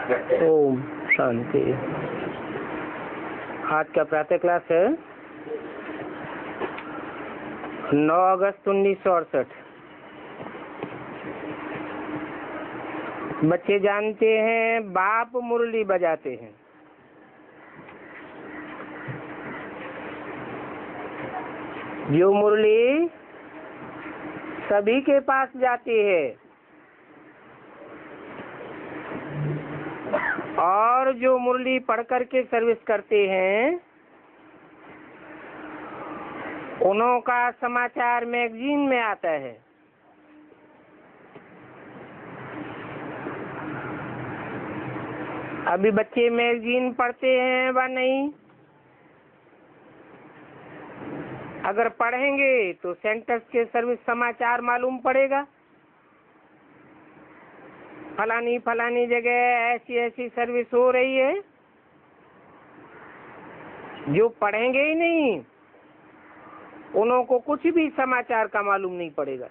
ओम शांति। आज का प्रातः क्लास है 9 अगस्त 1968। बच्चे जानते हैं बाप मुरली बजाते हैं। जो मुरली सभी के पास जाती है और जो मुरली पढ़ करके सर्विस करते हैं उन्हों का समाचार मैगजीन में आता है। अभी बच्चे मैगजीन पढ़ते हैं व नहीं? अगर पढ़ेंगे तो सेंटर्स के सर्विस समाचार मालूम पड़ेगा। फलानी फलानी जगह ऐसी ऐसी सर्विस हो रही है। जो पढ़ेंगे ही नहीं उन्हों को कुछ भी समाचार का मालूम नहीं पड़ेगा।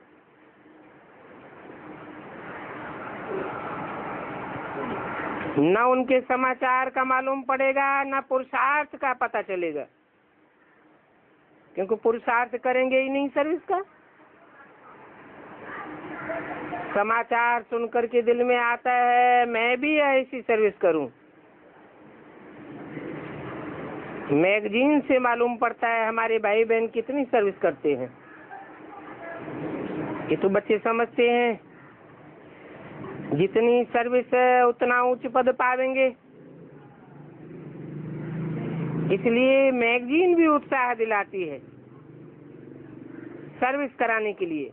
न उनके समाचार का मालूम पड़ेगा, न पुरुषार्थ का पता चलेगा, क्योंकि पुरुषार्थ करेंगे ही नहीं सर्विस का। समाचार सुनकर के दिल में आता है मैं भी ऐसी सर्विस करूं। मैगजीन से मालूम पड़ता है हमारे भाई बहन कितनी सर्विस करते हैं। ये तो बच्चे समझते हैं जितनी सर्विस है उतना उच्च पद पावेंगे। इसलिए मैगजीन भी उत्साह दिलाती है सर्विस कराने के लिए।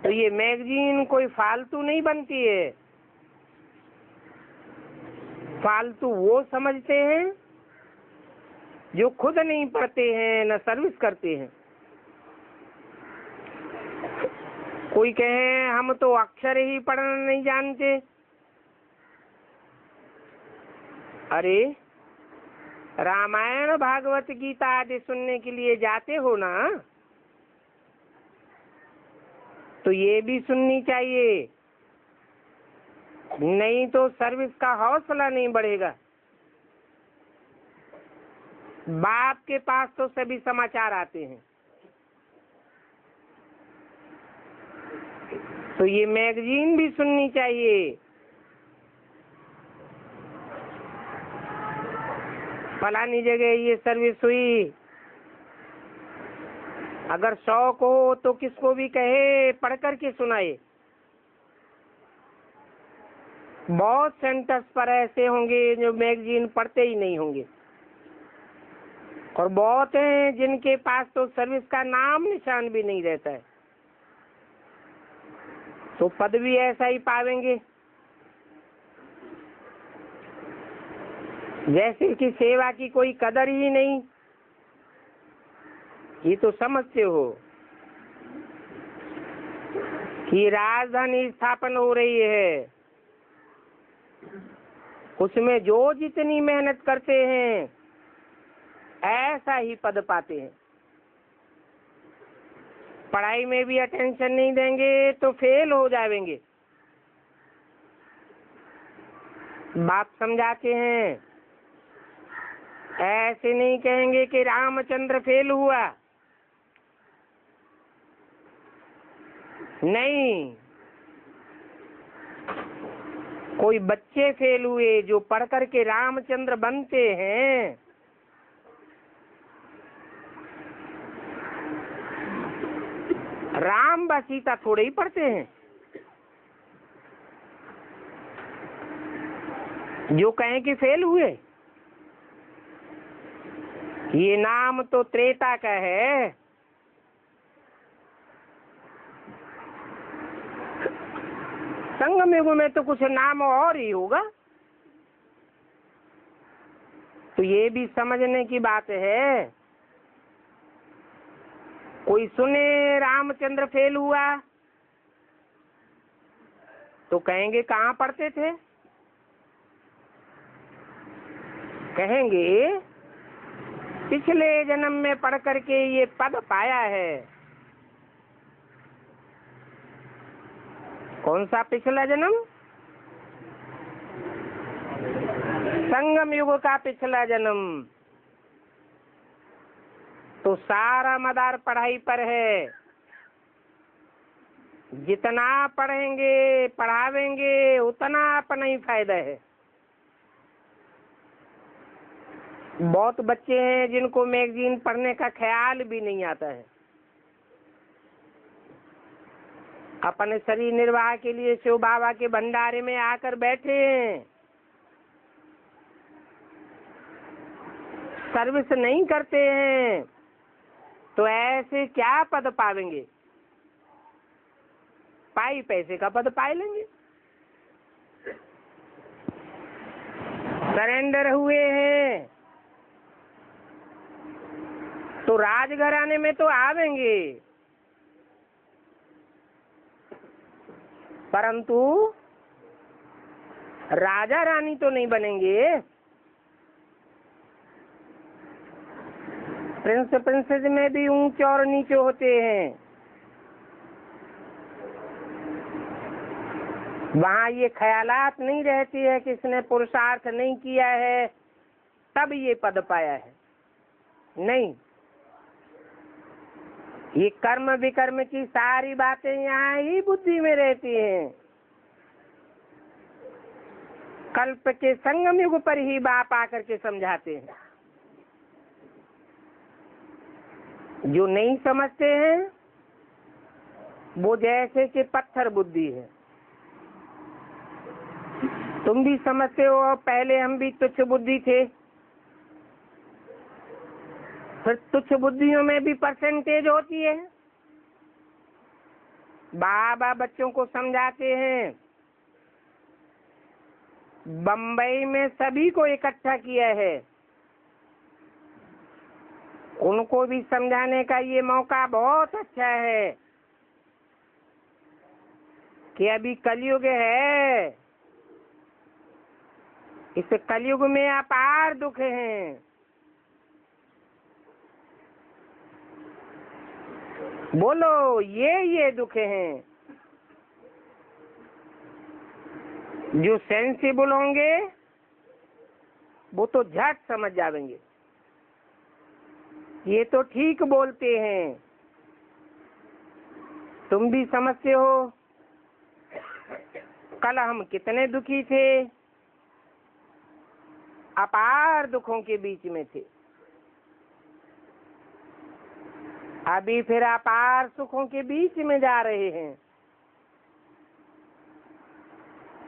तो ये मैगजीन कोई फालतू नहीं बनती है। फालतू वो समझते हैं जो खुद नहीं पढ़ते हैं न सर्विस करते हैं। कोई कहे हम तो अक्षर ही पढ़ना नहीं जानते। अरे रामायण भागवत गीता आदि सुनने के लिए जाते हो ना, तो ये भी सुननी चाहिए, नहीं तो सर्विस का हौसला नहीं बढ़ेगा। बाप के पास तो सभी समाचार आते हैं, तो ये मैगजीन भी सुननी चाहिए। फलानी जगह ये सर्विस हुई। अगर शौक हो तो किसको भी कहे पढ़ करके सुनाए। बहुत सेंटर्स पर ऐसे होंगे जो मैगजीन पढ़ते ही नहीं होंगे, और बहुत हैं जिनके पास तो सर्विस का नाम निशान भी नहीं रहता है। तो पद भी ऐसा ही पावेंगे जैसे कि सेवा की कोई कदर ही नहीं। ये तो समझते हो कि राजधानी स्थापन हो रही है, उसमें जो जितनी मेहनत करते हैं ऐसा ही पद पाते हैं। पढ़ाई में भी अटेंशन नहीं देंगे तो फेल हो जाएंगे। बाप समझाते हैं ऐसे नहीं कहेंगे कि रामचंद्र फेल हुआ, नहीं, कोई बच्चे फेल हुए जो पढ़ करके रामचंद्र बनते हैं। राम व सीता थोड़े ही पढ़ते हैं। जो कहें कि फेल हुए, ये नाम तो त्रेता का है। संगम युग में तो कुछ नाम और ही होगा। तो ये भी समझने की बात है। कोई सुने रामचंद्र फेल हुआ तो कहेंगे कहाँ पढ़ते थे? कहेंगे पिछले जन्म में पढ़ करके ये पद पाया है। कौन सा पिछला जन्म? संगम युग का पिछला जन्म, तो सारा मदार पढ़ाई पर है। जितना पढ़ेंगे पढ़ावेंगे उतना अपना ही फायदा है। बहुत बच्चे हैं जिनको मैगजीन पढ़ने का ख्याल भी नहीं आता है। अपने शरीर निर्वाह के लिए शिव बाबा के भंडारे में आकर बैठे हैं, सर्विस नहीं करते हैं, तो ऐसे क्या पद पावेंगे? पाई पैसे का पद पाई लेंगे। सरेंडर हुए हैं तो राजघराने में तो आवेंगे, परंतु राजा रानी तो नहीं बनेंगे। प्रिंस प्रिंसेस में भी ऊंचे और नीचे होते हैं। वहाँ ये ख्यालात नहीं रहती है कि इसने पुरुषार्थ नहीं किया है तब ये पद पाया है। नहीं, ये कर्म विकर्म की सारी बातें यहाँ ही बुद्धि में रहती हैं। कल्प के संगम युग पर ही बाप आकर के समझाते हैं। जो नहीं समझते हैं वो जैसे कि पत्थर बुद्धि है। तुम भी समझते हो, पहले हम भी तुच्छ बुद्धि थे, फिर तुच्छ बुद्धियों में भी परसेंटेज होती है। बाबा बच्चों को समझाते हैं, बम्बई में सभी को इकट्ठा किया है, उनको भी समझाने का ये मौका बहुत अच्छा है कि अभी कलयुग है, इस कलयुग में अपार दुख हैं। बोलो, ये दुख हैं। जो सेंसिबल होंगे वो तो झट समझ जाएंगे, ये तो ठीक बोलते हैं। तुम भी समझते हो, कल हम कितने दुखी थे, अपार दुखों के बीच में थे, अभी फिर अपार सुखों के बीच में जा रहे हैं।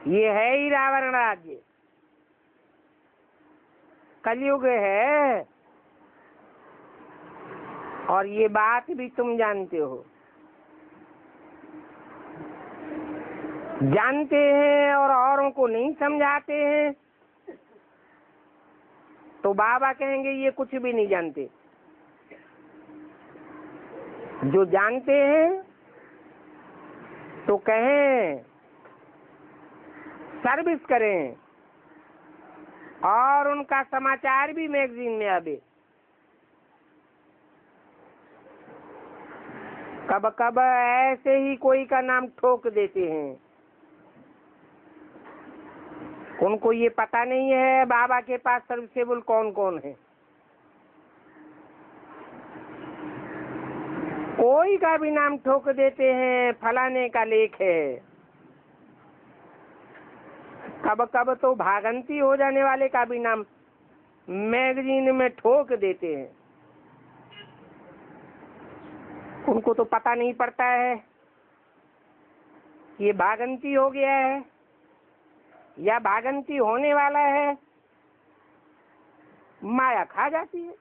ये है ही रावण राज्य, कलयुग है, और ये बात भी तुम जानते हो। जानते हैं और औरों को नहीं समझाते हैं तो बाबा कहेंगे ये कुछ भी नहीं जानते। जो जानते हैं तो कहें सर्विस करें और उनका समाचार भी मैगजीन में आवे। कब कब ऐसे ही कोई का नाम ठोक देते हैं, उनको ये पता नहीं है बाबा के पास सर्विसेबल कौन कौन है। कोई का भी नाम ठोक देते हैं, फलाने का लेख है। कब कब तो भागंती हो जाने वाले का भी नाम मैगजीन में ठोक देते हैं। उनको तो पता नहीं पड़ता है ये भागंती हो गया है या भागंती होने वाला है, माया खा जाती है।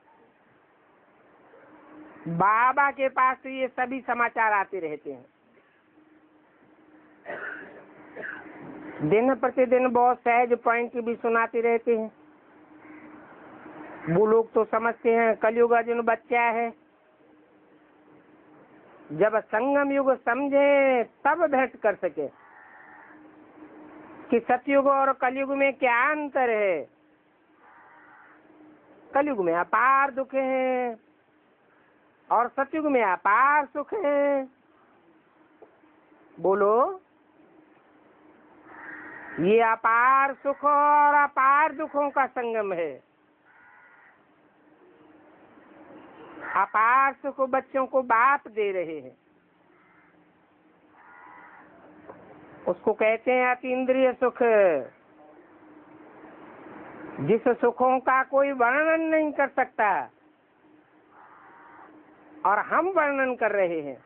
बाबा के पास तो ये सभी समाचार आते रहते हैं। दिन प्रतिदिन बहुत सहज पॉइंट भी सुनाते रहते हैं। वो लोग तो समझते हैं कलयुग अर्जुन बच्चा है, जब संगम युग समझे तब भेंट कर सके कि सतयुग और कलयुग में क्या अंतर है। कलयुग में अपार दुख है और सतयुग में अपार सुख है। बोलो, ये अपार सुख और अपार दुखों का संगम है। अपार सुख बच्चों को बाप दे रहे हैं, उसको कहते हैं अतीन्द्रिय सुख, जिस सुखों का कोई वर्णन नहीं कर सकता और हम वर्णन कर रहे हैं।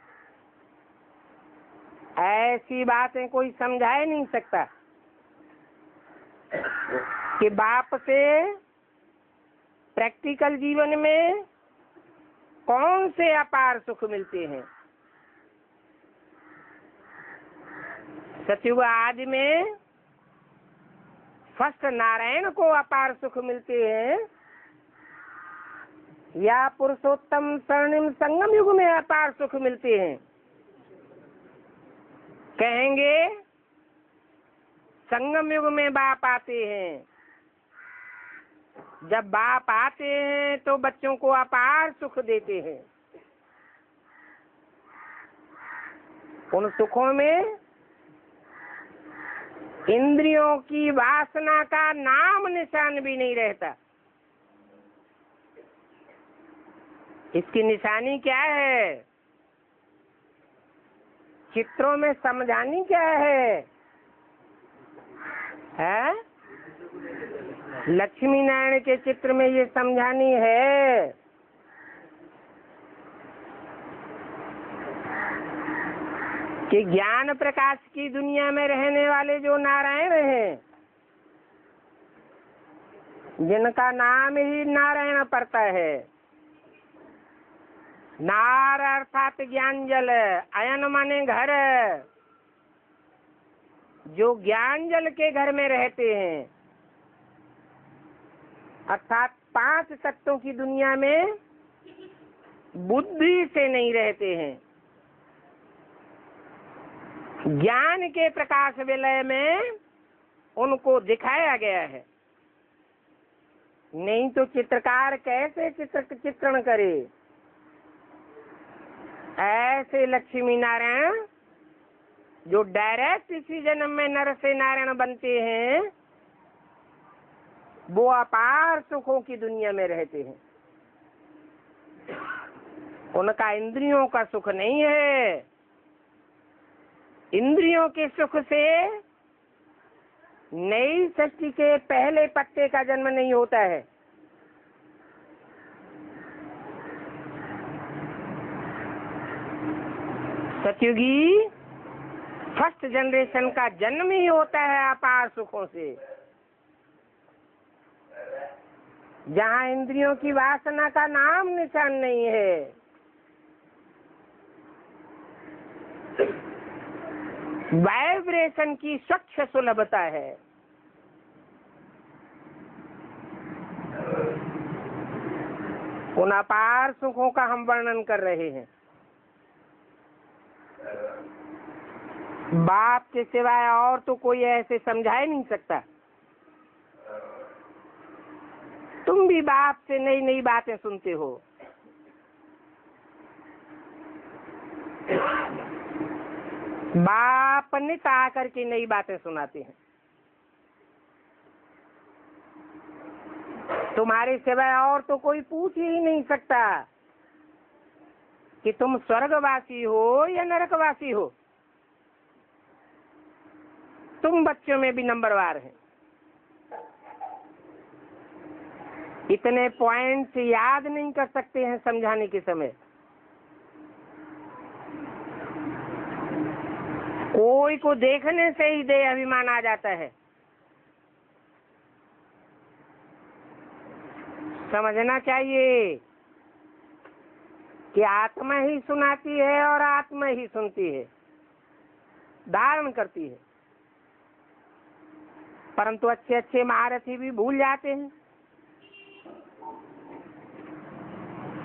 ऐसी बातें कोई समझा ही नहीं सकता कि बाप से प्रैक्टिकल जीवन में कौन से अपार सुख मिलते हैं। सतयुग आदि में फर्स्ट नारायण को अपार सुख मिलते हैं या पुरुषोत्तम स्वर्णिम संगम युग में अपार सुख मिलते हैं। कहेंगे संगम युग में बाप आते हैं। जब बाप आते हैं तो बच्चों को अपार सुख देते हैं। उन सुखों में इंद्रियों की वासना का नाम निशान भी नहीं रहता। इसकी निशानी क्या है? चित्रों में समझानी क्या है? लक्ष्मी नारायण के चित्र में ये समझानी है कि ज्ञान प्रकाश की दुनिया में रहने वाले जो नारायण हैं, जिनका नाम ही नारायण पड़ता है, नार अर्थात ज्ञान जल, अयन माने घर, जो ज्ञान जल के घर में रहते हैं, अर्थात 5 तत्वों की दुनिया में बुद्धि से नहीं रहते हैं, ज्ञान के प्रकाश विलय में उनको दिखाया गया है। नहीं तो चित्रकार कैसे चित्रण करे? ऐसे लक्ष्मी नारायण जो डायरेक्ट इसी जन्म में नर से नारायण बनते हैं, वो अपार सुखों की दुनिया में रहते हैं। उनका इंद्रियों का सुख नहीं है। इंद्रियों के सुख से नई सृष्टि के पहले पत्ते का जन्म नहीं होता है। सतयुगी फर्स्ट जनरेशन का जन्म ही होता है अपार सुखों से, जहाँ इंद्रियों की वासना का नाम निशान नहीं है। वाइब्रेशन की स्वच्छ सुलभता है। उन अपार सुखों का हम वर्णन कर रहे हैं। बाप के सिवाय और तो कोई ऐसे समझा ही नहीं सकता। तुम भी बाप से नई नई बातें सुनते हो। बाप नित आकर के नई बातें सुनाते हैं। तुम्हारे सिवाय और तो कोई पूछ ही नहीं सकता कि तुम स्वर्गवासी हो या नरकवासी हो। तुम बच्चों में भी नंबरवार हैं। इतने पॉइंट्स याद नहीं कर सकते हैं समझाने के समय। कोई को देखने से ही देह अभिमान आ जाता है। समझना चाहिए कि आत्मा ही सुनाती है और आत्मा ही सुनती है, धारण करती है। परंतु अच्छे अच्छे महारथी भी भूल जाते हैं।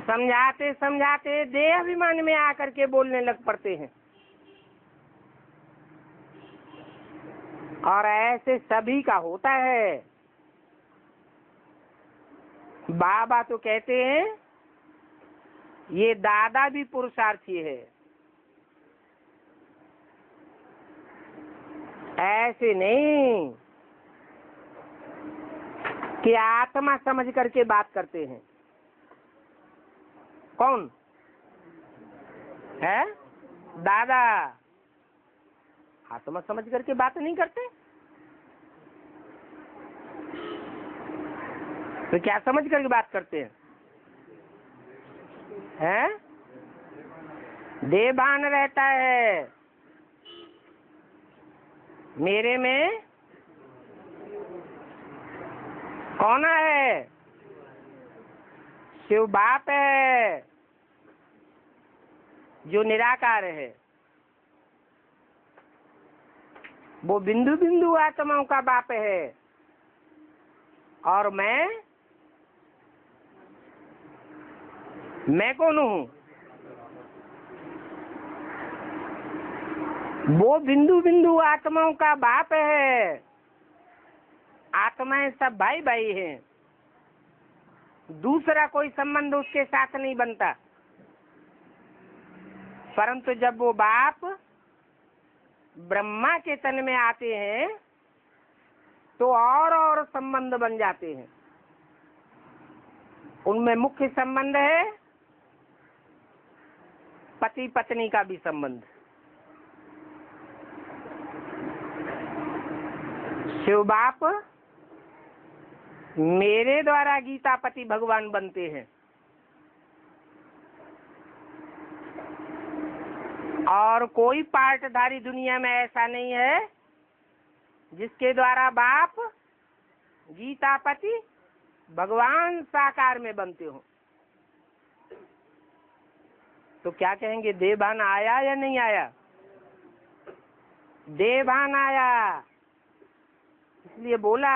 समझाते समझाते देह अभिमान में आकर के बोलने लग पड़ते हैं। और ऐसे सभी का होता है। बाबा तो कहते हैं ये दादा भी पुरुषार्थी है। ऐसे नहीं कि आत्मा समझ करके बात करते हैं। कौन है? दादा आत्मा समझ करके बात नहीं करते, तो क्या समझ करके बात करते हैं? हैं? देहभान रहता है मेरे में। कौन है? शिव बाप है जो निराकार है। वो बिंदु बिंदु आत्माओं का बाप है और मैं कौन हूँ? वो बिंदु बिंदु आत्माओं का बाप है। आत्माएं सब भाई भाई हैं, दूसरा कोई संबंध उसके साथ नहीं बनता। परंतु जब वो बाप ब्रह्मा के तन में आते हैं तो और संबंध बन जाते हैं। उनमें मुख्य संबंध है पति पत्नी का भी संबंध। शिव बाप मेरे द्वारा गीता पति भगवान बनते हैं और कोई पार्टधारी दुनिया में ऐसा नहीं है जिसके द्वारा बाप गीता पति भगवान साकार में बनते हो। तो क्या कहेंगे? देहभान आया या नहीं आया? देहभान आया, इसलिए बोला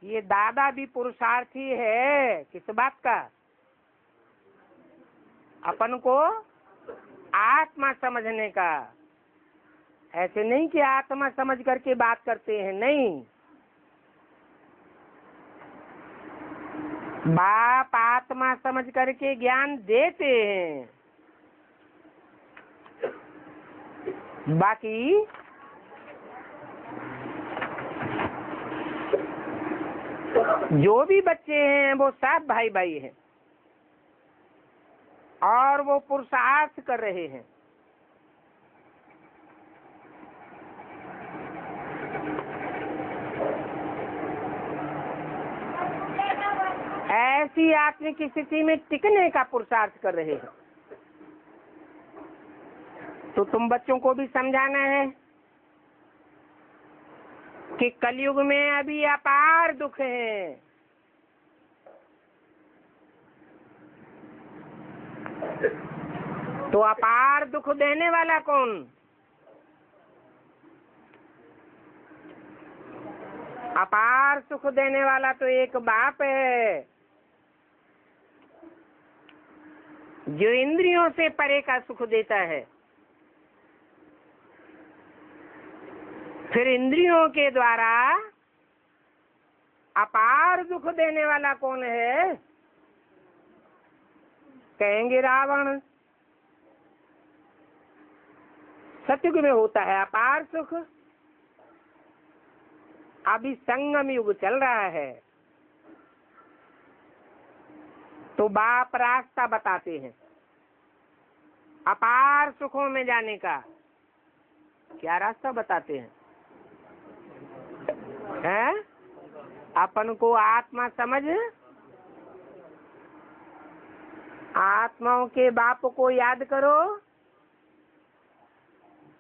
ये दादा भी पुरुषार्थी है। किस बात का? अपन को आत्मा समझने का। ऐसे नहीं कि आत्मा समझ करके बात करते हैं, नहीं। बाप आत्मा समझ करके ज्ञान देते हैं, बाकी जो भी बच्चे हैं वो सब भाई भाई हैं और वो पुरुषार्थ कर रहे हैं। ऐसी आत्मिक स्थिति में टिकने का पुरुषार्थ कर रहे हैं। तो तुम बच्चों को भी समझाना है कि कलयुग में अभी अपार दुख है। तो अपार दुख देने वाला कौन? अपार सुख देने वाला तो एक बाप है जो इंद्रियों से परे का सुख देता है। फिर इंद्रियों के द्वारा अपार दुख देने वाला कौन है? कहेंगे रावण। सतयुग में होता है अपार सुख। अभी संगम युग चल रहा है तो बाप रास्ता बताते हैं अपार सुखों में जाने का। क्या रास्ता बताते हैं? हैं? अपन को आत्मा समझ, आत्माओं के बाप को याद करो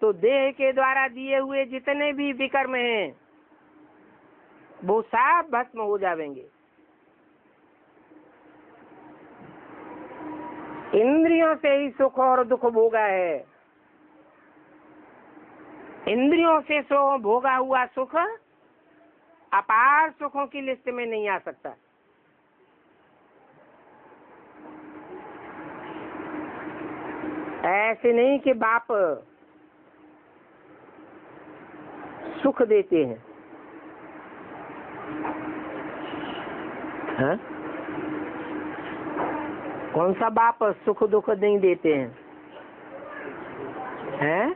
तो देह के द्वारा दिए हुए जितने भी विकर्म हैं वो सब भस्म हो जाएंगे। इंद्रियों से ही सुख और दुख भोगा है। इंद्रियों से भोगा हुआ सुख अपार सुखों की लिस्ट में नहीं आ सकता। ऐसे नहीं कि बाप सुख देते हैं। हाँ? कौन सा बाप सुख दुख नहीं देते हैं? हैं?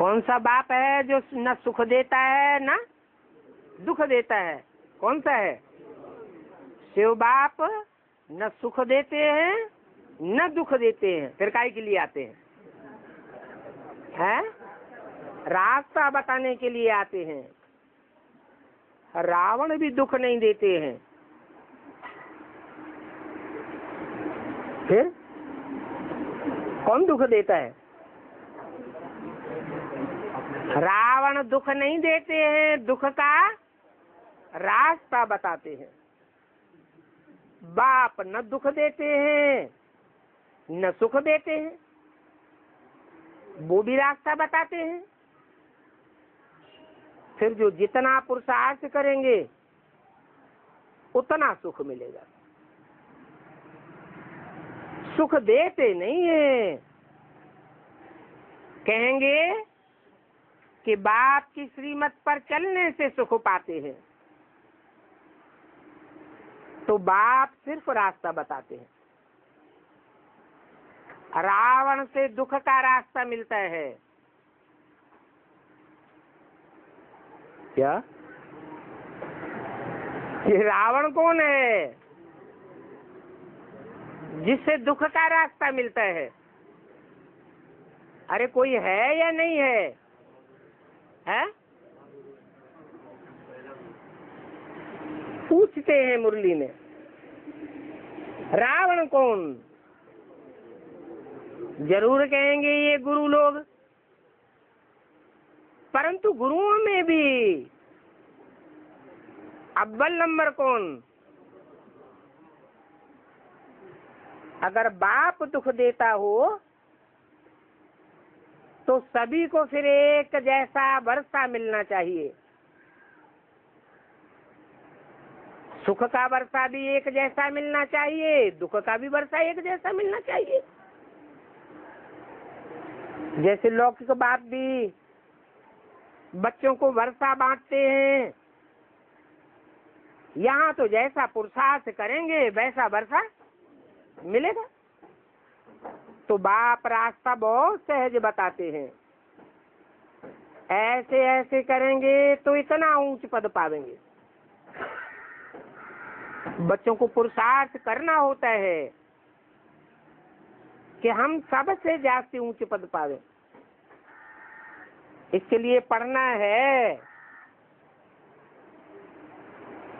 कौन सा बाप है जो न सुख देता है न दुख देता है? कौन सा है? शिव बाप न सुख देते हैं न दुख देते हैं, फिर काहे के लिए आते हैं? रास्ता बताने के लिए आते हैं। रावण भी दुख नहीं देते हैं, फिर कौन दुख देता है? रावण दुख नहीं देते हैं, दुख का रास्ता बताते हैं। बाप न दुख देते हैं न सुख देते हैं, वो भी रास्ता बताते हैं। फिर जो जितना पुरुषार्थ करेंगे उतना सुख मिलेगा। सुख देते नहीं है, कहेंगे कि बाप की श्रीमत पर चलने से सुख पाते हैं, तो बाप सिर्फ रास्ता बताते हैं। रावण से दुख का रास्ता मिलता है। क्या ये रावण कौन है जिससे दुख का रास्ता मिलता है? अरे कोई है या नहीं है? है? पूछते हैं मुरली में, रावण कौन? जरूर कहेंगे ये गुरु लोग, परंतु गुरुओं में भी अव्वल नंबर कौन? अगर बाप दुख देता हो तो सभी को फिर एक जैसा वर्षा मिलना चाहिए। सुख का वर्षा भी एक जैसा मिलना चाहिए, दुख का भी वर्षा एक जैसा मिलना चाहिए। जैसे लौकिक बाप भी बच्चों को वर्षा बांटते हैं, यहाँ तो जैसा पुरुषार्थ करेंगे वैसा वर्षा मिलेगा। तो बाप रास्ता बहुत सहज बताते हैं, ऐसे ऐसे करेंगे तो इतना ऊंच पद पावेंगे। बच्चों को पुरुषार्थ करना होता है कि हम सबसे ज्यादा ऊंचे पद पावे। इसके लिए पढ़ना है।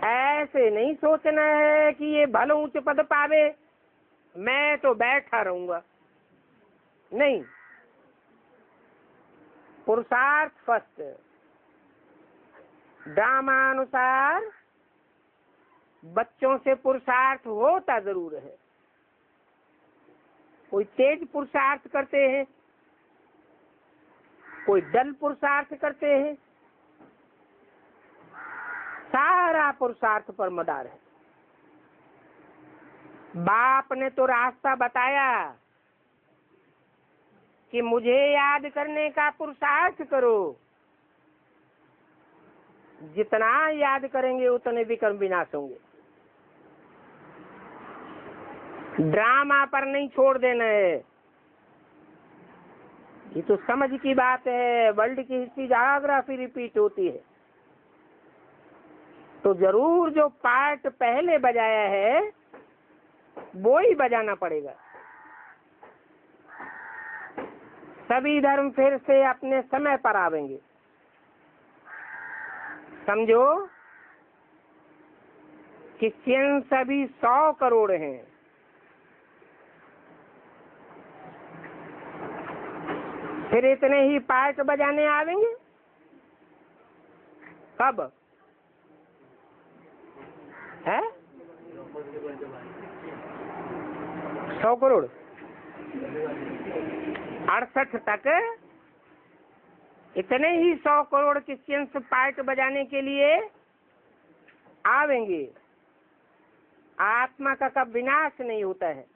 ऐसे नहीं सोचना है कि ये भले ऊंचे पद पावे मैं तो बैठा रहूंगा, नहीं। पुरुषार्थ फर्स्ट। ड्रामानुसार बच्चों से पुरुषार्थ होता जरूर है। कोई तेज पुरुषार्थ करते हैं, कोई दल पुरुषार्थ करते हैं, सारा पुरुषार्थ पर मदार है। बाप ने तो रास्ता बताया कि मुझे याद करने का पुरुषार्थ करो। जितना याद करेंगे उतने विक्रम विनाश होंगे। ड्रामा पर नहीं छोड़ देना है। ये तो समझ की बात है। वर्ल्ड की हिस्ट्री ज्योग्राफी रिपीट होती है, तो जरूर जो पार्ट पहले बजाया है वो ही बजाना पड़ेगा। सभी धर्म फिर से अपने समय पर आवेंगे। समझो क्रिश्चियन सभी 100 करोड़ हैं, फिर इतने ही पार्ट बजाने आवेंगे कब? है 100 करोड़ 68 तक इतने ही 100 करोड़ क्रिश्चियंस पार्ट बजाने के लिए आवेंगे। आत्मा का कब विनाश नहीं होता है,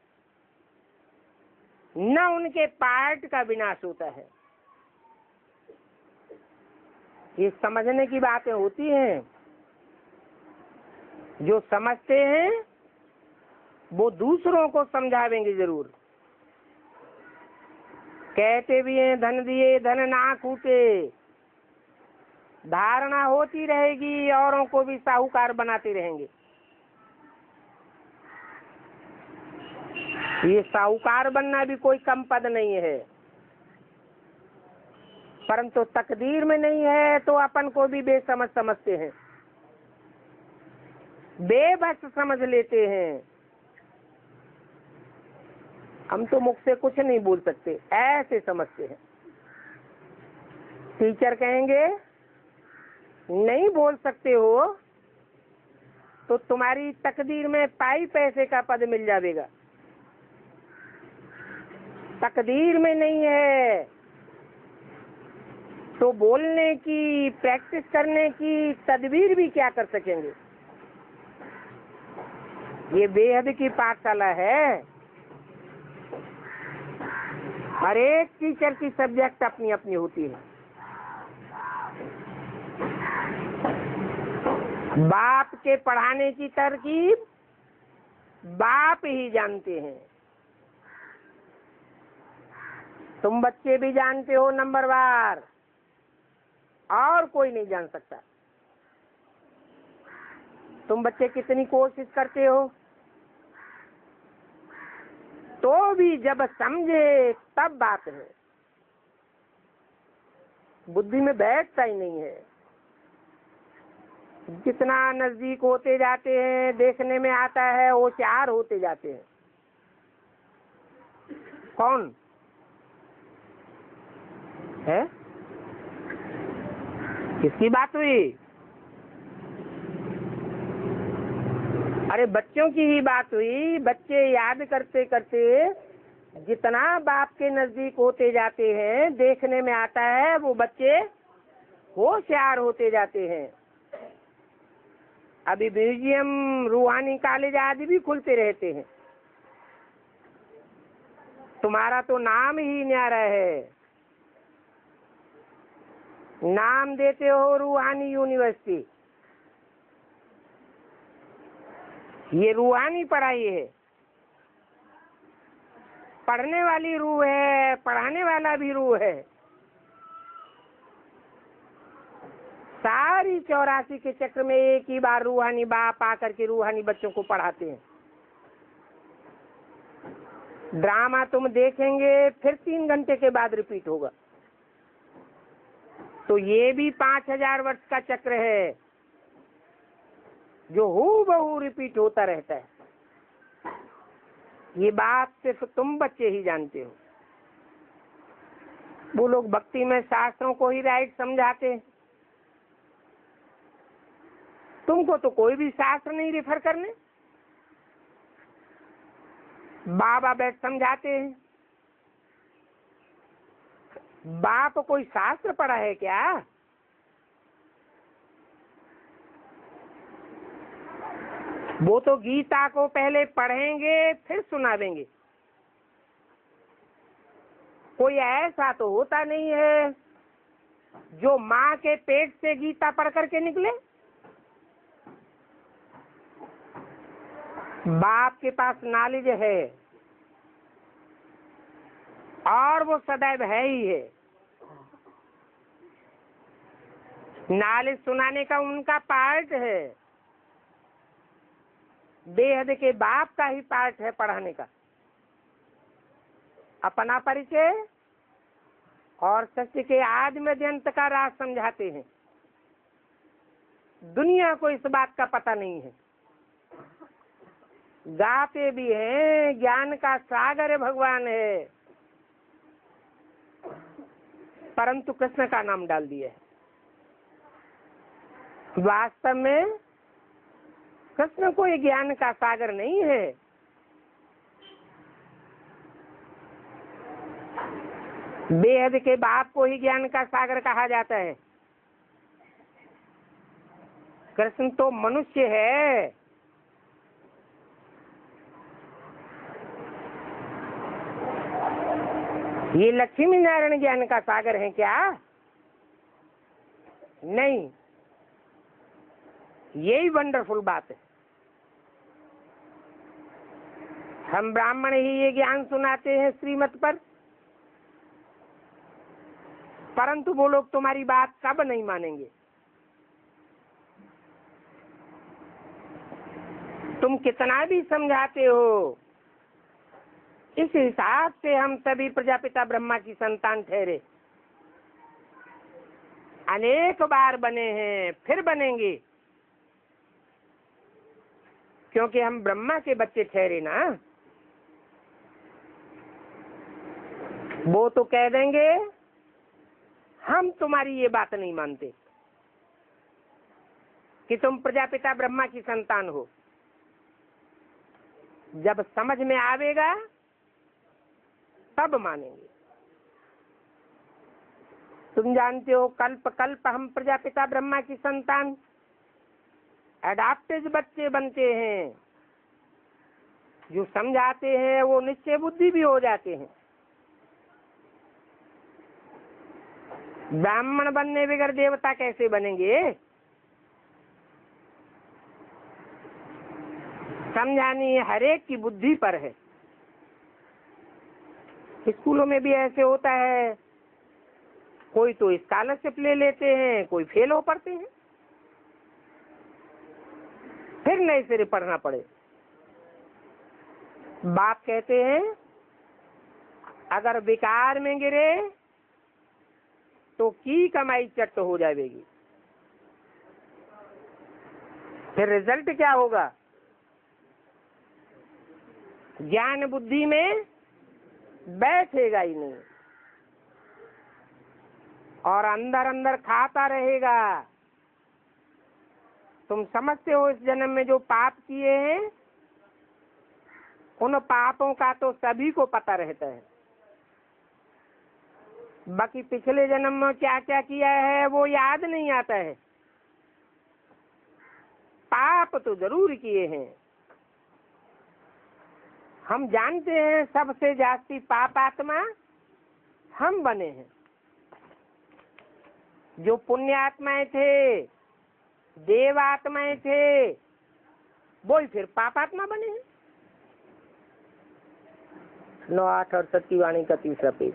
न उनके पार्ट का विनाश होता है। ये समझने की बातें होती हैं। जो समझते हैं वो दूसरों को समझावेंगे जरूर। कहते भी हैं धन दिए धन ना कूटे। धारणा होती रहेगी, औरों को भी साहूकार बनाते रहेंगे। ये साहूकार बनना भी कोई कम पद नहीं है, परंतु तकदीर में नहीं है तो अपन को भी बेसमझ समझते हैं, बेबस समझ लेते हैं। हम तो मुख से कुछ नहीं बोल सकते, ऐसे समझते हैं। टीचर कहेंगे नहीं बोल सकते हो तो तुम्हारी तकदीर में पाई पैसे का पद मिल जाएगा। तकदीर में नहीं है तो बोलने की, प्रैक्टिस करने की तदबीर भी क्या कर सकेंगे। ये बेहद की पाठशाला है। हर एक टीचर की सब्जेक्ट अपनी अपनी होती है। बाप के पढ़ाने की तरकीब बाप ही जानते हैं। तुम बच्चे भी जानते हो नंबरवार, और कोई नहीं जान सकता। तुम बच्चे कितनी कोशिश करते हो तो भी जब समझे तब बात है, बुद्धि में बैठता ही नहीं है। जितना नजदीक होते जाते हैं देखने में आता है होशियार होते जाते हैं। कौन है? किसकी बात हुई? अरे बच्चों की ही बात हुई। बच्चे याद करते करते जितना बाप के नजदीक होते जाते हैं देखने में आता है वो बच्चे होशियार होते जाते हैं। अभी म्यूजियम, रूहानी कॉलेज आदि भी खुलते रहते हैं। तुम्हारा तो नाम ही न्यारा है, नाम देते हो रूहानी यूनिवर्सिटी। ये रूहानी पढ़ाई है, पढ़ने वाली रूह है, पढ़ाने वाला भी रूह है। सारी 84 के चक्र में एक ही बार रूहानी बाप आकर के रूहानी बच्चों को पढ़ाते हैं। ड्रामा तुम देखेंगे फिर 3 घंटे के बाद रिपीट होगा। तो ये भी 5000 वर्ष का चक्र है जो हूबहू रिपीट होता रहता है। ये बात सिर्फ तुम बच्चे ही जानते हो। वो लोग भक्ति में शास्त्रों को ही राइट समझाते हैं। तुमको तो कोई भी शास्त्र नहीं रेफर करने। बाबा बैठ समझाते हैं। बाप कोई शास्त्र पढ़ा है क्या? वो तो गीता को पहले पढ़ेंगे फिर सुनावेंगे। कोई ऐसा तो होता नहीं है जो माँ के पेट से गीता पढ़ करके निकले। बाप के पास नॉलेज है और वो सदैव है ही है। नॉलेज सुनाने का उनका पार्ट है, बेहद के बाप का ही पार्ट है पढ़ाने का। अपना परिचय और सत्य के आदि मध्य अंत का राज समझाते हैं। दुनिया को इस बात का पता नहीं है। गाते भी हैं ज्ञान का सागर भगवान है, परंतु कृष्ण का नाम डाल दिया है। वास्तव में कृष्ण कोई ज्ञान का सागर नहीं है। बेहद के बाप को ही ज्ञान का सागर कहा जाता है। कृष्ण तो मनुष्य है। ये लक्ष्मी नारायण ज्ञान का सागर है क्या? नहीं। यही वंडरफुल बात है। हम ब्राह्मण ही ये ज्ञान सुनाते हैं श्रीमत पर, परंतु वो लोग तुम्हारी बात कब नहीं मानेंगे। तुम कितना भी समझाते हो, इस हिसाब से हम सभी प्रजापिता ब्रह्मा की संतान ठहरे। अनेक बार बने हैं, फिर बनेंगे, क्योंकि हम ब्रह्मा के बच्चे ठहरे ना। वो तो कह देंगे हम तुम्हारी ये बात नहीं मानते कि तुम प्रजापिता ब्रह्मा की संतान हो। जब समझ में आवेगा तब मानेंगे। तुम जानते हो, कल्प कल्प हम प्रजापिता ब्रह्मा की संतान एडाप्टेड बच्चे बनते हैं। जो समझाते हैं वो निश्चय बुद्धि भी हो जाते हैं। ब्राह्मण बनने बगैर देवता कैसे बनेंगे? समझानी हरेक की बुद्धि पर है। स्कूलों में भी ऐसे होता है, कोई तो स्कॉलरशिप ले लेते हैं, कोई फेल हो पड़ते हैं, फिर नए सिरे पढ़ना पड़े। बाप कहते हैं अगर विकार में गिरे तो की कमाई चट हो जाएगी। फिर रिजल्ट क्या होगा? ज्ञान बुद्धि में बैठेगा ही नहीं और अंदर अंदर खाता रहेगा। तुम समझते हो, इस जन्म में जो पाप किए हैं उन पापों का तो सभी को पता रहता है, बाकी पिछले जन्म में क्या क्या किया है वो याद नहीं आता है। पाप तो जरूर किए हैं। हम जानते हैं सबसे जास्ती पाप आत्मा हम बने हैं। जो पुण्य आत्माएं थे, देव आत्माएं थे, वो ही फिर पाप आत्मा बने हैं। 9, 8 और 7 वाणी का 3रा पेज।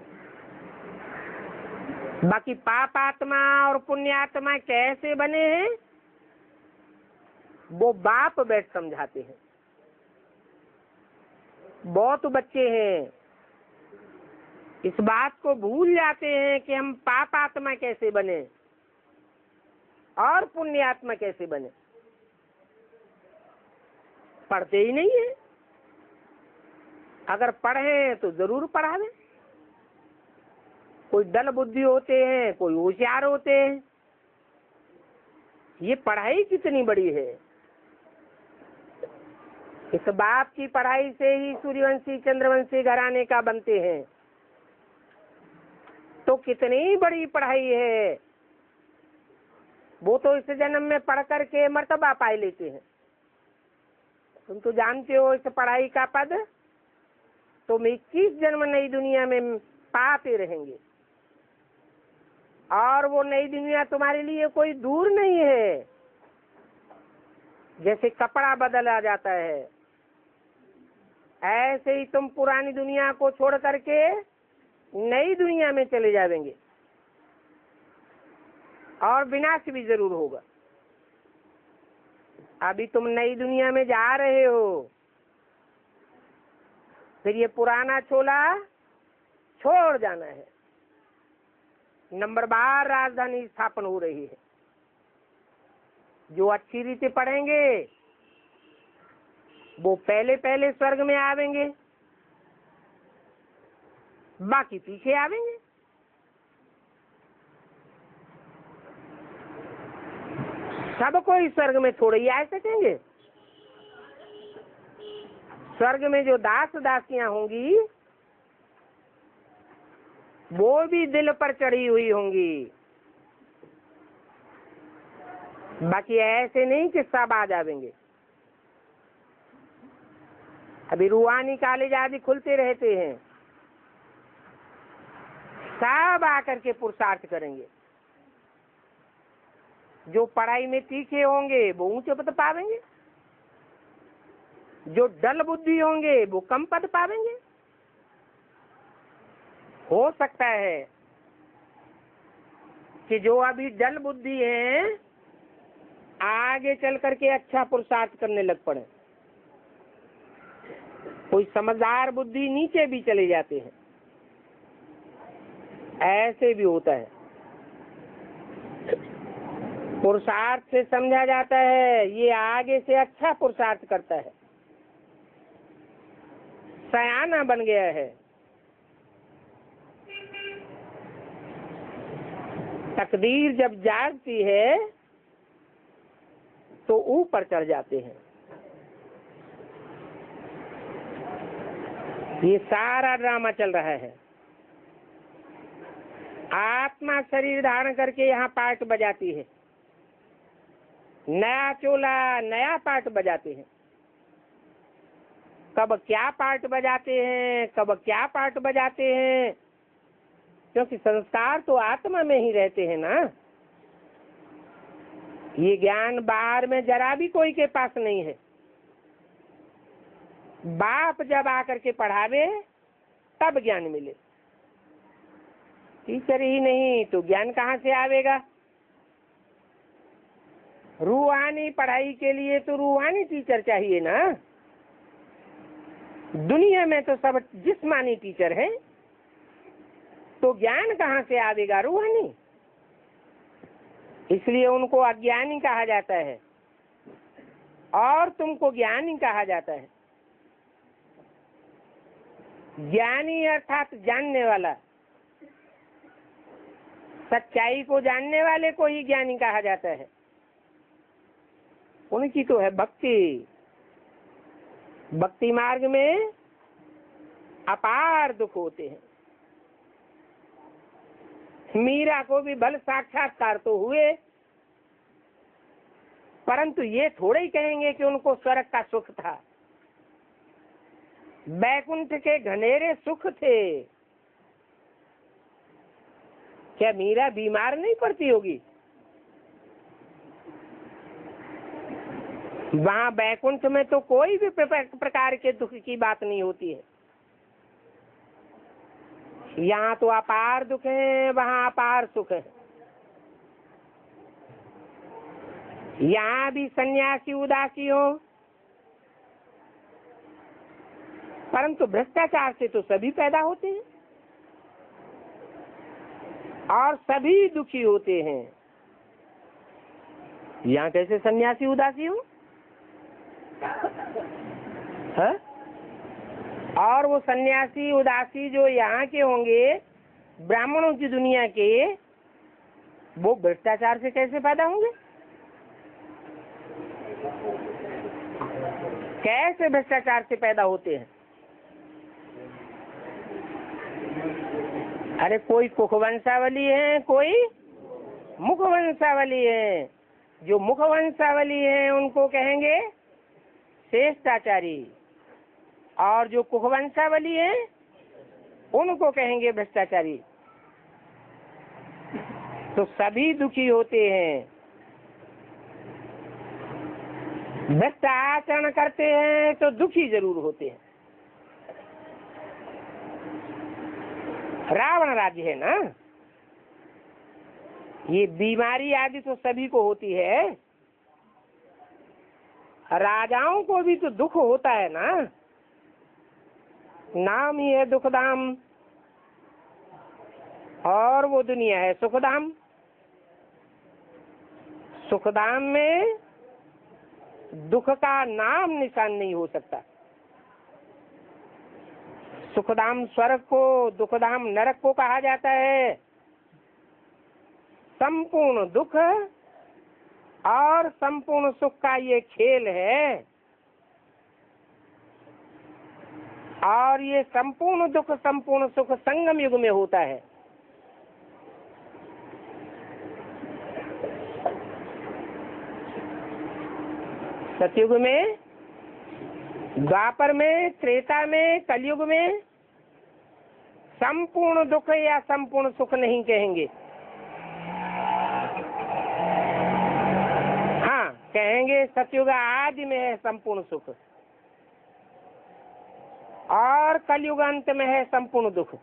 बाकी पाप आत्मा और पुण्य आत्मा कैसे बने हैं वो बाप बैठ समझाते हैं। बहुत बच्चे हैं इस बात को भूल जाते हैं कि हम पाप आत्मा कैसे बने और पुण्य आत्मा कैसे बने। पढ़ते ही नहीं है। अगर पढ़े तो जरूर पढ़ावे। कोई दल बुद्धि होते हैं, कोई होशियार होते हैं। ये पढ़ाई कितनी बड़ी है। इस बाप की पढ़ाई से ही सूर्यवंशी चंद्रवंशी घराने का बनते हैं। तो कितनी बड़ी पढ़ाई है। वो तो इस जन्म में पढ़ करके मर्तबा पाए लेते हैं। तुम तो जानते हो इस पढ़ाई का पद तुम 21 जन्म नई दुनिया में पाते रहेंगे। और वो नई दुनिया तुम्हारे लिए कोई दूर नहीं है। जैसे कपड़ा बदला जाता है, ऐसे ही तुम पुरानी दुनिया को छोड़ करके नई दुनिया में चले जाएंगे और विनाश भी जरूर होगा। अभी तुम नई दुनिया में जा रहे हो, फिर ये पुराना चोला छोड़ जाना है। नंबरवार राजधानी स्थापन हो रही है। जो अच्छी रीति पढ़ेंगे वो पहले पहले स्वर्ग में आवेंगे, बाकी पीछे आवेंगे। सबको ही स्वर्ग में थोड़े ही आ सकेंगे। स्वर्ग में जो दास दासियां होंगी वो भी दिल पर चढ़ी हुई होंगी। बाकी ऐसे नहीं कि सब आ जाएंगे। अभी रूहानी कॉलेज आदि खुलते रहते हैं, सब आकर के पुरुषार्थ करेंगे। जो पढ़ाई में तीखे होंगे वो ऊंचे पद पावेंगे, जो डल बुद्धि होंगे वो कम पद पावेंगे। हो सकता है कि जो अभी डल बुद्धि है आगे चल करके अच्छा पुरुषार्थ करने लग पड़े। कोई समझदार बुद्धि नीचे भी चले जाते हैं, ऐसे भी होता है। पुरुषार्थ से समझा जाता है ये आगे से अच्छा पुरुषार्थ करता है, सयाना बन गया है। तकदीर जब जागती है तो ऊपर चढ़ जाते हैं। ये सारा ड्रामा चल रहा है। आत्मा शरीर धारण करके यहाँ पार्ट बजाती है, नया चोला नया पार्ट बजाते हैं। कब क्या पार्ट बजाते हैं, कब क्या पार्ट बजाते हैं, क्योंकि संस्कार तो आत्मा में ही रहते हैं ना। ये ज्ञान बाहर में जरा भी कोई के पास नहीं है। बाप जब आकर के पढ़ावे तब ज्ञान मिले, टीचर ही नहीं तो ज्ञान कहाँ से आवेगा। रूहानी पढ़ाई के लिए तो रूहानी टीचर चाहिए ना। दुनिया में तो सब जिस्मानी टीचर हैं, तो ज्ञान कहाँ से आवेगा रूहानी। इसलिए उनको अज्ञानी कहा जाता है और तुमको ज्ञानी कहा जाता है। ज्ञानी अर्थात जानने वाला, सच्चाई को जानने वाले को ही ज्ञानी कहा जाता है। उनकी तो है भक्ति। भक्ति मार्ग में अपार दुख होते हैं। मीरा को भी भल साक्षात्कार तो हुए, परंतु ये थोड़े ही कहेंगे कि उनको स्वर्ग का सुख था। बैकुंठ के घनेरे सुख थे। क्या मीरा बीमार नहीं पड़ती होगी? वहां बैकुंठ में तो कोई भी प्रकार के दुख की बात नहीं होती है। यहाँ तो अपार दुख है, वहां अपार सुख है। यहाँ भी सन्यासी उदासी हो, परंतु भ्रष्टाचार से तो सभी पैदा होते हैं और सभी दुखी होते हैं। यहाँ कैसे सन्यासी उदासी हो है? और वो सन्यासी उदासी जो यहाँ के होंगे ब्राह्मणों की दुनिया के, वो भ्रष्टाचार से कैसे पैदा होंगे? कैसे भ्रष्टाचार से पैदा होते हैं? अरे कोई कुखवंशावली है, कोई मुखवंशावली है। जो मुखवंशावली है उनको कहेंगे श्रेष्ठाचारी, और जो कुखवंशावली है उनको कहेंगे भ्रष्टाचारी। तो सभी दुखी होते हैं। भ्रष्ट आचरण करते हैं तो दुखी जरूर होते हैं। रावण राज्य है ना, ये बीमारी आदि तो सभी को होती है। राजाओं को भी तो दुख होता है ना, नाम ही है दुखधाम और वो दुनिया है सुखधाम। सुखधाम में दुख का नाम निशान नहीं हो सकता। सुखधाम स्वर्ग को, दुखधाम नरक को कहा जाता है। संपूर्ण दुख और संपूर्ण सुख का ये खेल है, और ये संपूर्ण दुख संपूर्ण सुख संगम युग में होता है। सतयुग में, द्वापर में, त्रेता में, कलयुग में संपूर्ण दुख या संपूर्ण सुख नहीं कहेंगे। हाँ, कहेंगे सतयुग आदि में है संपूर्ण सुख और कलयुग अंत में है संपूर्ण दुख।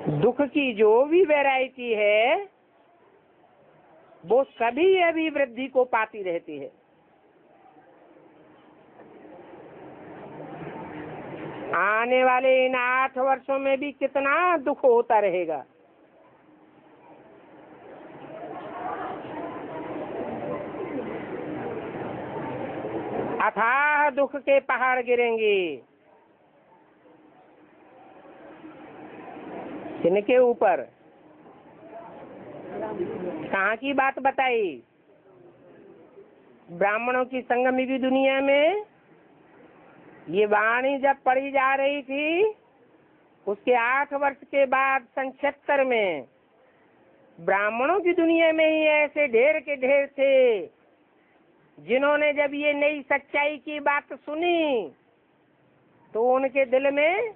दुख की जो भी वैरायटी है वो सभी अभिवृद्धि को पाती रहती है। आने वाले इन 8 वर्षों में भी कितना दुख होता रहेगा। अथाह दुख के पहाड़ गिरेंगे। किनके ऊपर? कहाँ की बात बताई? ब्राह्मणों की संगमी की दुनिया में ये वाणी जब पढ़ी जा रही थी, उसके 8 वर्ष के बाद 77 में ब्राह्मणों की दुनिया में ही ऐसे ढेर के ढेर थे जिन्होंने जब ये नई सच्चाई की बात सुनी तो उनके दिल में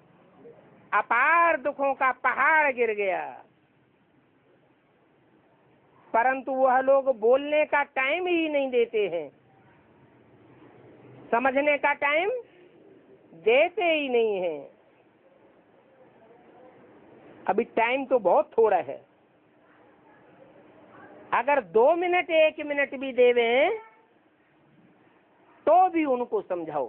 अपार दुखों का पहाड़ गिर गया। परंतु वह लोग बोलने का टाइम ही नहीं देते हैं, समझने का टाइम देते ही नहीं है। अभी टाइम तो बहुत थोड़ा है। अगर 2 मिनट 1 मिनट भी देवें तो भी उनको समझाओ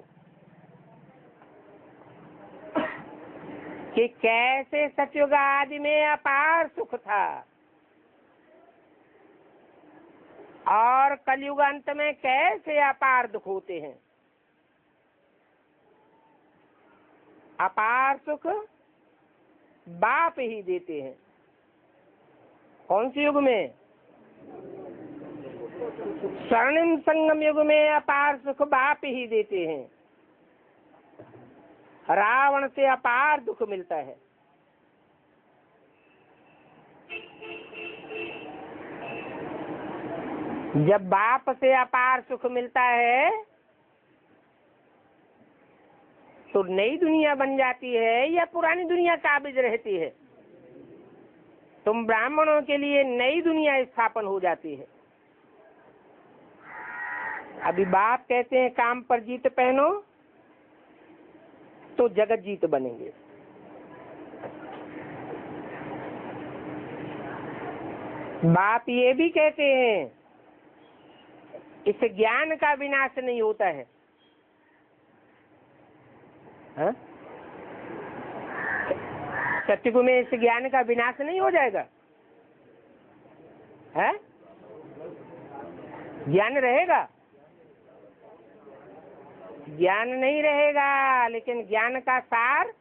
कि कैसे सतयुग आदि में अपार सुख था और कलयुग अंत में कैसे अपार दुख होते हैं। अपार सुख बाप ही देते हैं। कौन से युग में? स्वर्णिम संगम युग में अपार सुख बाप ही देते हैं। रावण से अपार दुख मिलता है। जब बाप से अपार सुख मिलता है तो नई दुनिया बन जाती है या पुरानी दुनिया काबिज रहती है? तुम ब्राह्मणों के लिए नई दुनिया स्थापन हो जाती है। अभी बाप कहते हैं काम पर जीत पहनो तो जगत जीत बनेंगे। बाप ये भी कहते हैं इस ज्ञान का विनाश नहीं होता है। हाँ? सत्युग में इस ज्ञान का विनाश नहीं हो जाएगा है? ज्ञान रहेगा? ज्ञान नहीं रहेगा, लेकिन ज्ञान का सार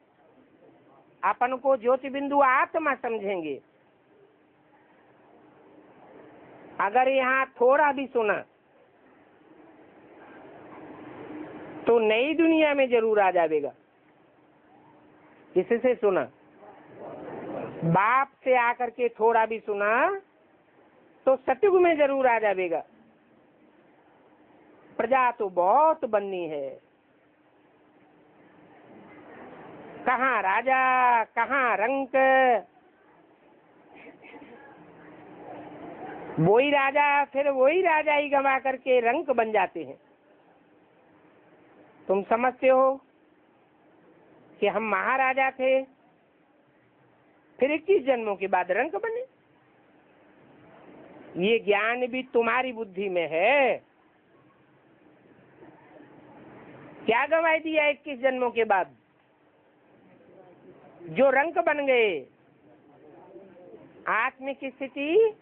अपन को ज्योति बिंदु आत्मा समझेंगे। अगर यहाँ थोड़ा भी सुना तो नई दुनिया में जरूर आ जाएगा। किसी से सुना? बाप से आकर के थोड़ा भी सुना तो सतयुग में जरूर आ जाएगा। प्रजा तो बहुत बननी है। कहाँ राजा, कहाँ रंक, वही राजा फिर वही राजा ही गवा करके रंक बन जाते हैं। तुम समझते हो कि हम महाराजा थे, फिर 21 जन्मों के बाद रंक बने। ये ज्ञान भी तुम्हारी बुद्धि में है। क्या गवाही दिया 21 जन्मों के बाद? जो रंक बन गए। आत्मिक स्थिति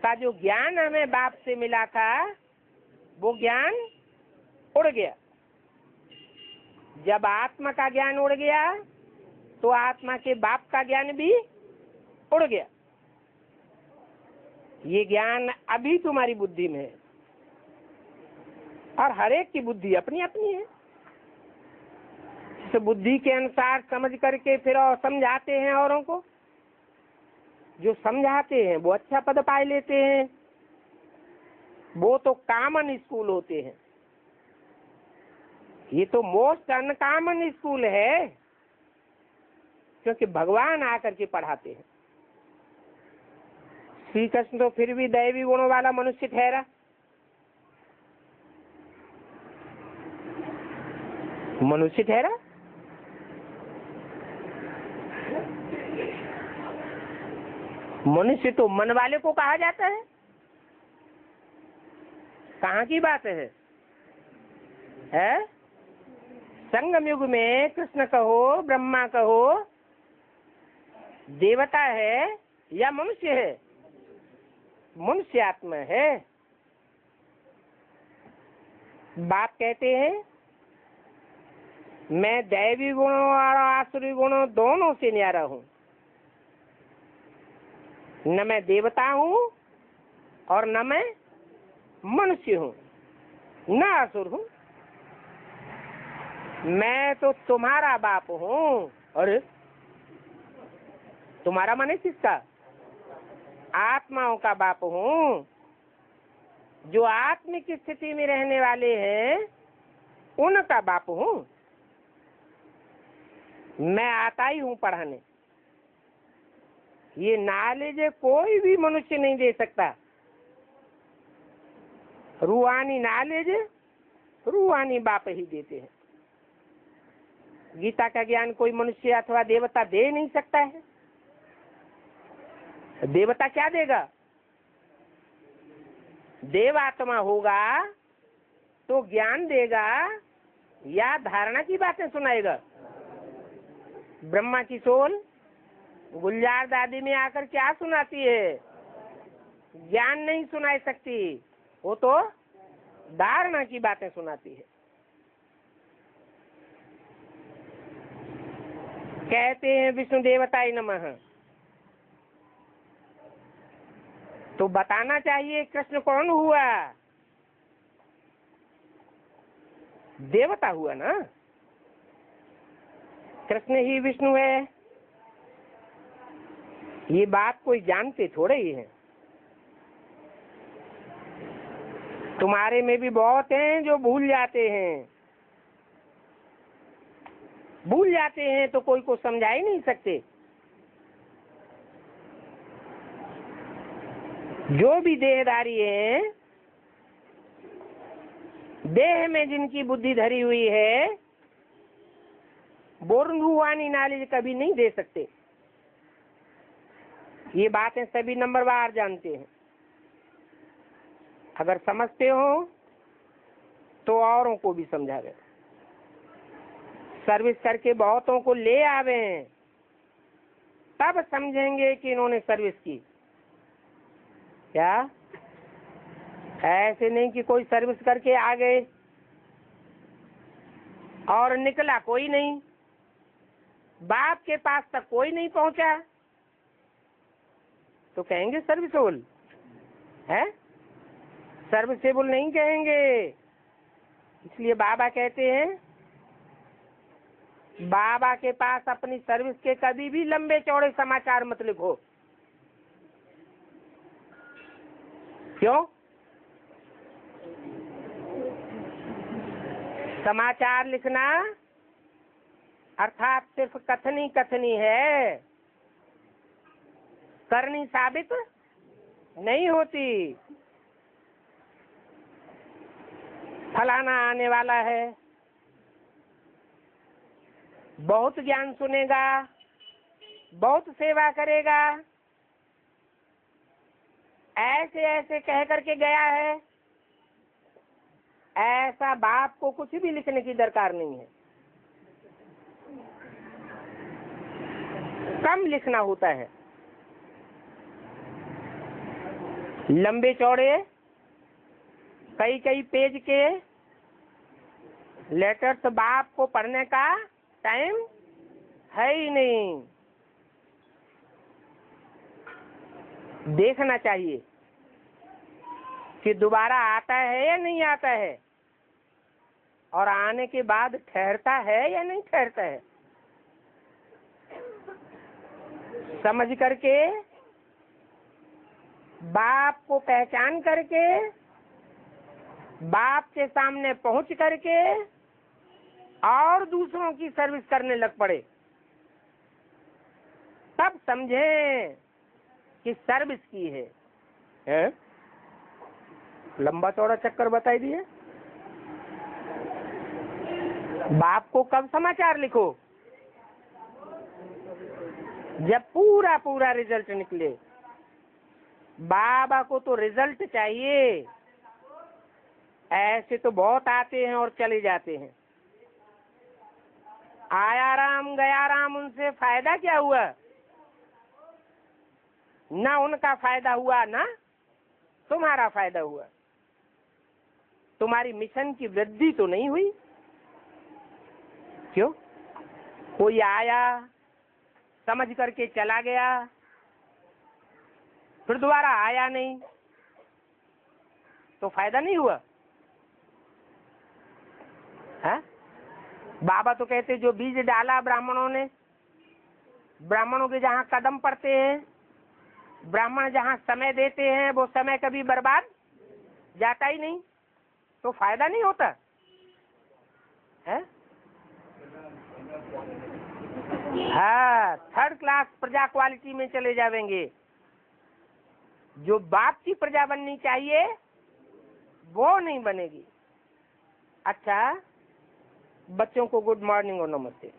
का जो ज्ञान हमें बाप से मिला था वो ज्ञान उड़ गया। जब आत्मा का ज्ञान उड़ गया तो आत्मा के बाप का ज्ञान भी उड़ गया। ये ज्ञान अभी तुम्हारी बुद्धि में है और हर एक की बुद्धि अपनी अपनी है। इस बुद्धि के अनुसार समझ करके फिर और समझाते हैं औरों को। जो समझाते हैं वो अच्छा पद पाए लेते हैं। वो तो कॉमन स्कूल होते हैं। ये तो मोस्ट अनकॉमन स्कूल है, क्योंकि भगवान आकर के पढ़ाते हैं। श्री कृष्ण तो फिर भी दैवी गुणों वाला मनुष्य ठहरा। मनुष्य ठहरा। मनुष्य तो मन वाले को कहा जाता है। कहाँ की बात है? संगम युग में कृष्ण कहो, ब्रह्मा कहो, देवता है या मनुष्य है? मनुष्य आत्मा है। बाप कहते हैं मैं दैवी गुणों और आसुरी गुणों दोनों से न्यारा हूँ। न मैं देवता हूँ और न मैं मनुष्य हूँ, न असुर हूँ। मैं तो तुम्हारा बाप हूँ। अरे तुम्हारा माने किसका? आत्माओं का बाप हूँ। जो आत्मिक स्थिति में रहने वाले हैं उनका बाप हूँ। मैं आता ही हूँ पढ़ाने। ये नॉलेज कोई भी मनुष्य नहीं दे सकता। रूहानी नॉलेज रूहानी बाप ही देते हैं। गीता का ज्ञान कोई मनुष्य अथवा देवता दे नहीं सकता है। देवता क्या देगा? देवात्मा होगा तो ज्ञान देगा या धारणा की बातें सुनाएगा? ब्रह्मा की सोल गुलजार दादी में आकर क्या सुनाती है? ज्ञान नहीं सुना सकती, वो तो धारणा की बातें सुनाती है। कहते हैं विष्णु देवताय नमः। तो बताना चाहिए कृष्ण कौन हुआ? देवता हुआ ना। कृष्ण ही विष्णु है, ये बात कोई जानते थोड़े ही है। तुम्हारे में भी बहुत हैं जो भूल जाते हैं। भूल जाते हैं तो कोई को समझा ही नहीं सकते। जो भी देहधारी हैं, देह में जिनकी बुद्धि धरी हुई है, वो रूहानी नॉलेज कभी नहीं दे सकते। ये बातें सभी नंबरवार जानते हैं। अगर समझते हो तो औरों को भी समझावे। सर्विस करके बहुतों को ले आवे, तब समझेंगे कि इन्होंने सर्विस की। क्या ऐसे नहीं कि कोई सर्विस करके आ गए और निकला कोई नहीं, बाप के पास तक कोई नहीं पहुंचा, तो कहेंगे सर्विसेबल है? सर्विसेबल नहीं कहेंगे। इसलिए बाबा कहते हैं बाबा के पास अपनी सर्विस के कभी भी लंबे चौड़े समाचार मत लिखो। क्यों? समाचार लिखना अर्थात सिर्फ कथनी कथनी है, करनी साबित नहीं होती। फलाना आने वाला है, बहुत ज्ञान सुनेगा, बहुत सेवा करेगा, ऐसे ऐसे कह करके गया है। ऐसा बाप को कुछ भी लिखने की दरकार नहीं है। कम लिखना होता है। लंबे चौड़े कई कई पेज के लेटर्स बाप को पढ़ने का टाइम है ही नहीं। देखना चाहिए कि दोबारा आता है या नहीं आता है, और आने के बाद ठहरता है या नहीं ठहरता है। समझ करके, बाप को पहचान करके, बाप के सामने पहुंच करके और दूसरों की सर्विस करने लग पड़े, तब समझें कि सर्विस की है? लंबा चौड़ा चक्कर बताई दिए। बाप को कब समाचार लिखो? जब पूरा पूरा रिजल्ट निकले। बाबा को तो रिजल्ट चाहिए। ऐसे तो बहुत आते हैं और चले जाते हैं। आया राम गया राम, उनसे फायदा क्या हुआ? ना उनका फायदा हुआ ना तुम्हारा फायदा हुआ। तुम्हारी मिशन की वृद्धि तो नहीं हुई। क्यों? कोई आया, समझ करके चला गया, फिर दोबारा आया नहीं, तो फायदा नहीं हुआ है? बाबा तो कहते जो बीज डाला ब्राह्मणों ने, ब्राह्मणों के जहाँ कदम पड़ते हैं, ब्राह्मण जहाँ समय देते हैं, वो समय कभी बर्बाद जाता ही नहीं, तो फायदा नहीं होता है? हाँ, थर्ड क्लास प्रजा क्वालिटी में चले जाएंगे। जो बाप की प्रजा बननी चाहिए वो नहीं बनेगी। अच्छा, बच्चों को गुड मॉर्निंग और नमस्ते।